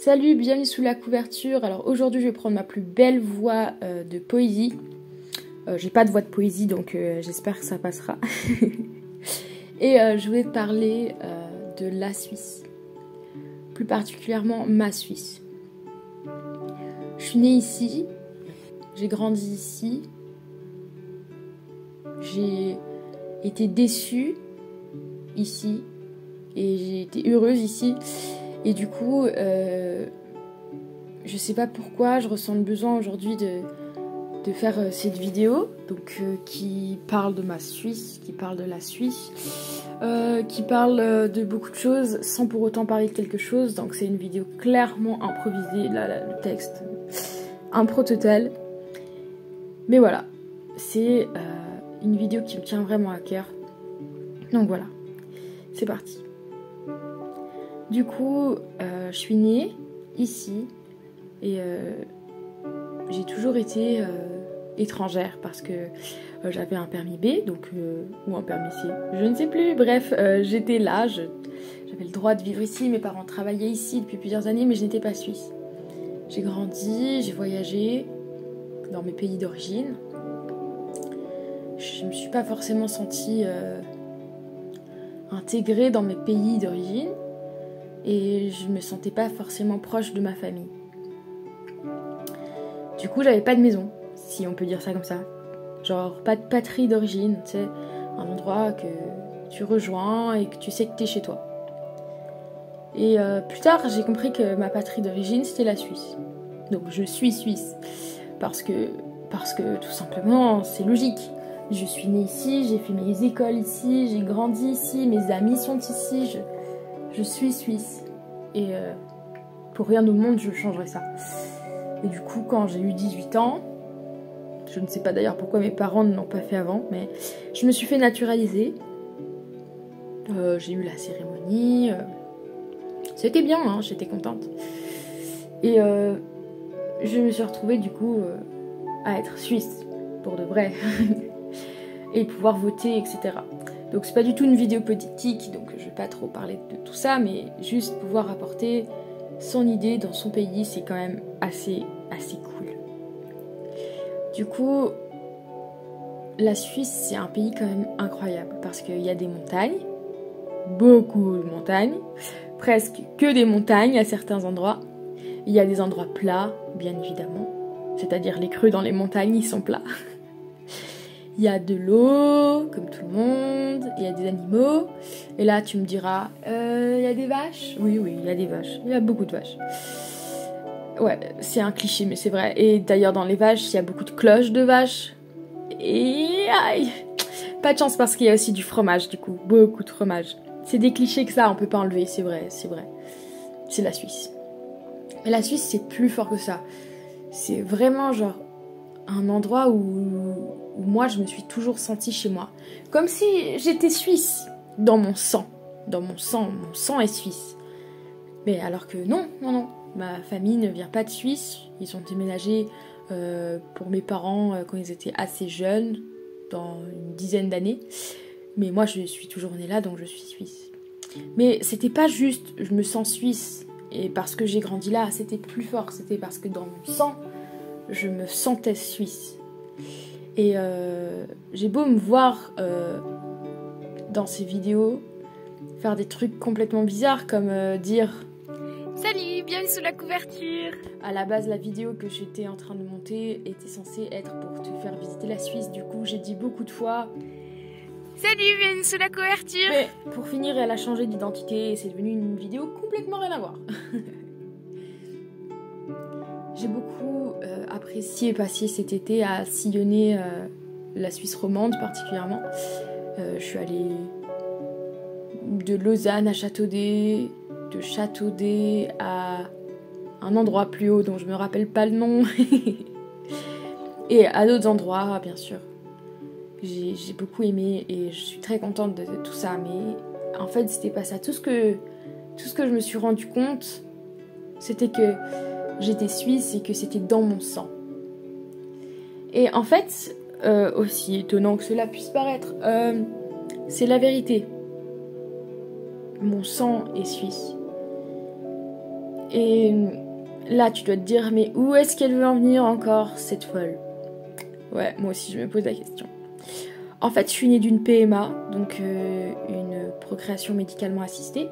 Salut, bienvenue sous la couverture. Alors aujourd'hui je vais prendre ma plus belle voix de poésie. J'ai pas de voix de poésie donc j'espère que ça passera. Et je vais te parler de la Suisse. Plus particulièrement ma Suisse. Je suis née ici, j'ai grandi ici, j'ai été déçue ici et j'ai été heureuse ici. Et du coup, je sais pas pourquoi, je ressens le besoin aujourd'hui de faire cette vidéo, donc qui parle de ma Suisse, qui parle de la Suisse, qui parle de beaucoup de choses sans pour autant parler de quelque chose. Donc c'est une vidéo clairement improvisée, là, le texte impro total. Mais voilà, c'est une vidéo qui me tient vraiment à cœur. Donc voilà, c'est parti. Du coup, je suis née ici et j'ai toujours été étrangère parce que j'avais un permis B, donc ou un permis C, je ne sais plus. Bref, j'étais là, j'avais le droit de vivre ici. Mes parents travaillaient ici depuis plusieurs années, mais je n'étais pas suisse. J'ai grandi, j'ai voyagé dans mes pays d'origine. Je ne me suis pas forcément sentie intégrée dans mes pays d'origine. Et je me sentais pas forcément proche de ma famille. Du coup, j'avais pas de maison, si on peut dire ça comme ça. Genre, pas de patrie d'origine, tu sais, un endroit que tu rejoins et que tu sais que t'es chez toi. Et plus tard, j'ai compris que ma patrie d'origine, c'était la Suisse. Donc, je suis suisse. Parce que tout simplement, c'est logique. Je suis née ici, j'ai fait mes écoles ici, j'ai grandi ici, mes amis sont ici, je suis suisse. Et pour rien au monde, je changerais ça. Et du coup, quand j'ai eu 18 ans, je ne sais pas d'ailleurs pourquoi mes parents ne l'ont pas fait avant, mais je me suis fait naturaliser. J'ai eu la cérémonie. C'était bien, hein, j'étais contente. Et je me suis retrouvée du coup à être suisse, pour de vrai. Et pouvoir voter, etc. Donc c'est pas du tout une vidéo politique, donc je vais pas trop parler de tout ça, mais juste pouvoir apporter son idée dans son pays, c'est quand même assez cool. Du coup, la Suisse, c'est un pays quand même incroyable, parce qu'il y a des montagnes, beaucoup de montagnes, presque que des montagnes à certains endroits. Il y a des endroits plats, bien évidemment, c'est-à-dire les creux dans les montagnes, ils sont plats. Il y a de l'eau, comme tout le monde, il y a des animaux. Et là, tu me diras, il y a des vaches? Oui, il y a des vaches. Il y a beaucoup de vaches. Ouais, c'est un cliché, mais c'est vrai. Et d'ailleurs, dans les vaches, il y a beaucoup de cloches de vaches. Et aïe! Pas de chance parce qu'il y a aussi du fromage, du coup. Beaucoup de fromage. C'est des clichés que ça, on peut pas enlever, c'est vrai, c'est vrai. C'est la Suisse. Mais la Suisse, c'est plus fort que ça. C'est vraiment genre un endroit où moi je me suis toujours sentie chez moi. Comme si j'étais suisse dans mon sang. Dans mon sang est suisse. Mais alors que non. Ma famille ne vient pas de Suisse. Ils ont déménagé pour mes parents quand ils étaient assez jeunes, dans une dizaine d'années. Mais moi je suis toujours née là, donc je suis suisse. Mais c'était pas juste je me sens suisse et parce que j'ai grandi là, c'était plus fort. C'était parce que dans mon sang, je me sentais suisse. Et j'ai beau me voir dans ces vidéos faire des trucs complètement bizarres comme dire salut, bienvenue sous la couverture. À la base, la vidéo que j'étais en train de monter était censée être pour te faire visiter la Suisse. Du coup, j'ai dit beaucoup de fois salut, bienvenue sous la couverture. Mais pour finir, elle a changé d'identité et c'est devenu une vidéo complètement rien à voir. J'ai beaucoup apprécié passer cet été à sillonner la Suisse romande particulièrement. Je suis allée de Lausanne à Châteaudet, de Châteaudet à un endroit plus haut dont je me rappelle pas le nom, et à d'autres endroits bien sûr. J'ai beaucoup aimé et je suis très contente de tout ça, mais en fait c'était pas ça. Tout ce que je me suis rendu compte, c'était que j'étais suisse et que c'était dans mon sang. Et en fait, aussi étonnant que cela puisse paraître, c'est la vérité. Mon sang est suisse. Et là, tu dois te dire, mais où est-ce qu'elle veut en venir encore, cette folle? Ouais, moi aussi, je me pose la question. En fait, je suis née d'une PMA, donc une procréation médicalement assistée,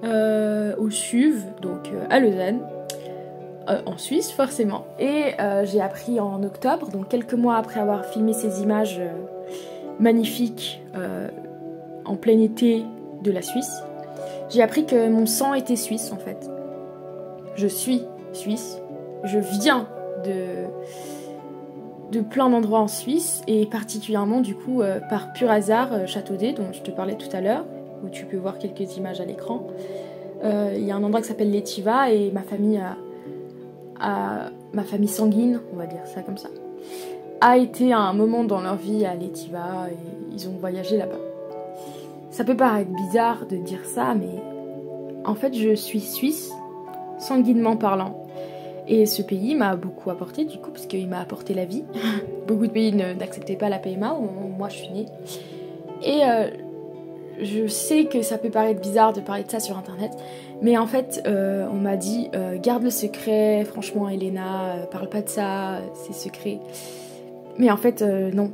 au SUV, donc à Lausanne, en Suisse forcément. Et j'ai appris en octobre, donc quelques mois après avoir filmé ces images magnifiques en plein été de la Suisse, j'ai appris que mon sang était suisse en fait. Je suis suisse, je viens de plein d'endroits en Suisse et particulièrement du coup par pur hasard Châteaudet dont je te parlais tout à l'heure, où tu peux voir quelques images à l'écran. Il y a un endroit qui s'appelle l'Étiva et ma famille sanguine, on va dire ça comme ça, a été à un moment dans leur vie à l'Étiva et ils ont voyagé là-bas. Ça peut paraître bizarre de dire ça, mais en fait je suis suisse, sanguinement parlant. Et ce pays m'a beaucoup apporté du coup, parce qu'il m'a apporté la vie. Beaucoup de pays n'acceptaient pas la PMA au moment où moi je suis née. Et je sais que ça peut paraître bizarre de parler de ça sur internet, mais en fait on m'a dit garde le secret, franchement Elena, parle pas de ça, c'est secret. Mais en fait non,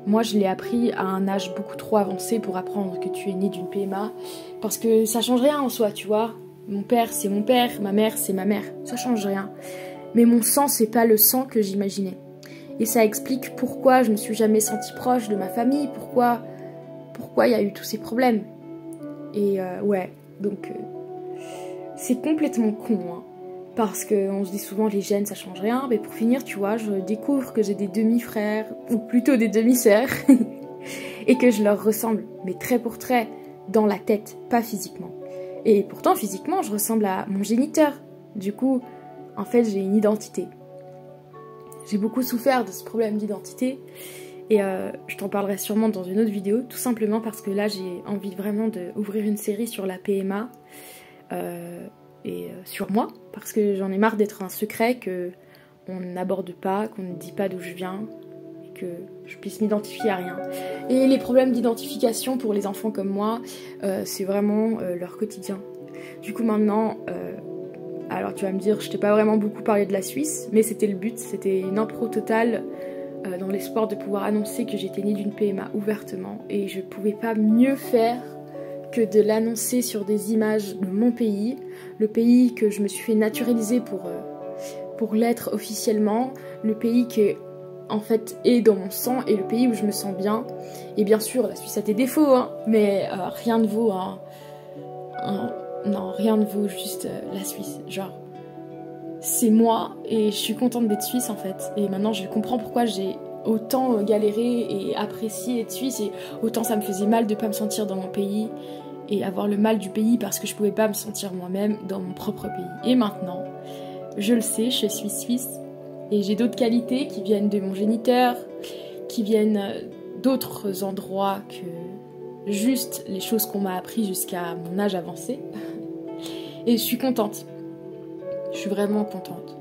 moi je l'ai appris à un âge beaucoup trop avancé pour apprendre que tu es née d'une PMA, parce que ça change rien en soi, tu vois. Mon père c'est mon père, ma mère c'est ma mère, ça change rien. Mais mon sang c'est pas le sang que j'imaginais. Et ça explique pourquoi je me suis jamais sentie proche de ma famille, pourquoi il y a eu tous ces problèmes. Et ouais, donc c'est complètement con, hein, parce qu'on se dit souvent les gènes ça change rien, mais pour finir tu vois, je découvre que j'ai des demi-frères, ou plutôt des demi-sœurs, et que je leur ressemble, mais trait pour trait, dans la tête, pas physiquement. Et pourtant, physiquement, je ressemble à mon géniteur. Du coup, en fait, j'ai une identité. J'ai beaucoup souffert de ce problème d'identité. Et je t'en parlerai sûrement dans une autre vidéo. Tout simplement parce que là, j'ai envie vraiment d'ouvrir une série sur la PMA. Et sur moi. Parce que j'en ai marre d'être un secret qu'on n'aborde pas, qu'on ne dit pas d'où je viens. Que je puisse m'identifier à rien. Et les problèmes d'identification pour les enfants comme moi, c'est vraiment leur quotidien. Du coup maintenant, alors tu vas me dire, je t'ai pas vraiment beaucoup parlé de la Suisse, mais c'était le but, c'était une impro totale dans l'espoir de pouvoir annoncer que j'étais née d'une PMA ouvertement, et je pouvais pas mieux faire que de l'annoncer sur des images de mon pays, le pays que je me suis fait naturaliser pour l'être officiellement, le pays qui est en fait est dans mon sang et le pays où je me sens bien. Et bien sûr la Suisse a des défauts, hein, mais rien ne vaut non, rien ne vaut juste la Suisse. Genre c'est moi et je suis contente d'être suisse en fait. Et maintenant je comprends pourquoi j'ai autant galéré et apprécié être suisse, et autant ça me faisait mal de pas me sentir dans mon pays et avoir le mal du pays parce que je pouvais pas me sentir moi-même dans mon propre pays. Et maintenant je le sais, je suis suisse. Et j'ai d'autres qualités qui viennent de mon géniteur, qui viennent d'autres endroits que juste les choses qu'on m'a appris jusqu'à mon âge avancé. Et je suis contente. Je suis vraiment contente.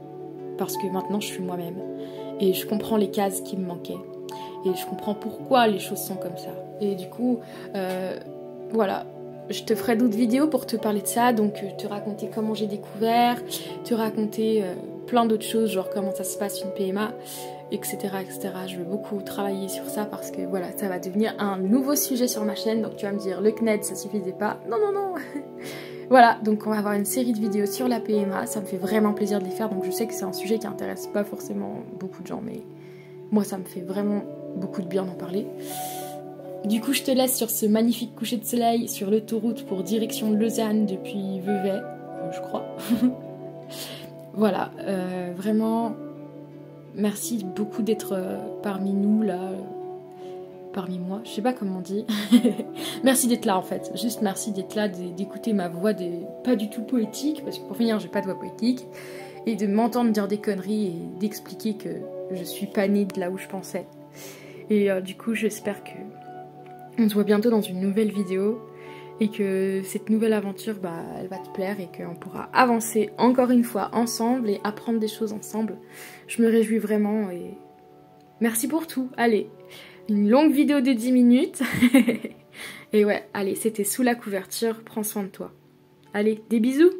Parce que maintenant je suis moi-même. Et je comprends les cases qui me manquaient. Et je comprends pourquoi les choses sont comme ça. Et du coup, voilà. Je te ferai d'autres vidéos pour te parler de ça, donc te raconter comment j'ai découvert, te raconter plein d'autres choses, genre comment ça se passe une PMA, etc., etc. Je veux beaucoup travailler sur ça parce que voilà, ça va devenir un nouveau sujet sur ma chaîne, donc tu vas me dire le CNED ça suffisait pas, non non non. Voilà, donc on va avoir une série de vidéos sur la PMA, ça me fait vraiment plaisir de les faire, donc je sais que c'est un sujet qui intéresse pas forcément beaucoup de gens, mais moi ça me fait vraiment beaucoup de bien d'en parler. Du coup, je te laisse sur ce magnifique coucher de soleil sur l'autoroute pour direction de Lausanne depuis Vevey, je crois. Voilà, vraiment, merci beaucoup d'être parmi nous, là, parmi moi, je sais pas comment on dit. Merci d'être là en fait, juste merci d'être là, d'écouter ma voix pas du tout poétique, parce que pour finir, j'ai pas de voix poétique, et de m'entendre dire des conneries et d'expliquer que je suis pas née de là où je pensais. Et du coup, j'espère que on se voit bientôt dans une nouvelle vidéo et que cette nouvelle aventure, bah, elle va te plaire et qu'on pourra avancer encore une fois ensemble et apprendre des choses ensemble. Je me réjouis vraiment et merci pour tout. Allez, une longue vidéo de 10 minutes. Et ouais, allez, c'était Sous la couverture, prends soin de toi. Allez, des bisous!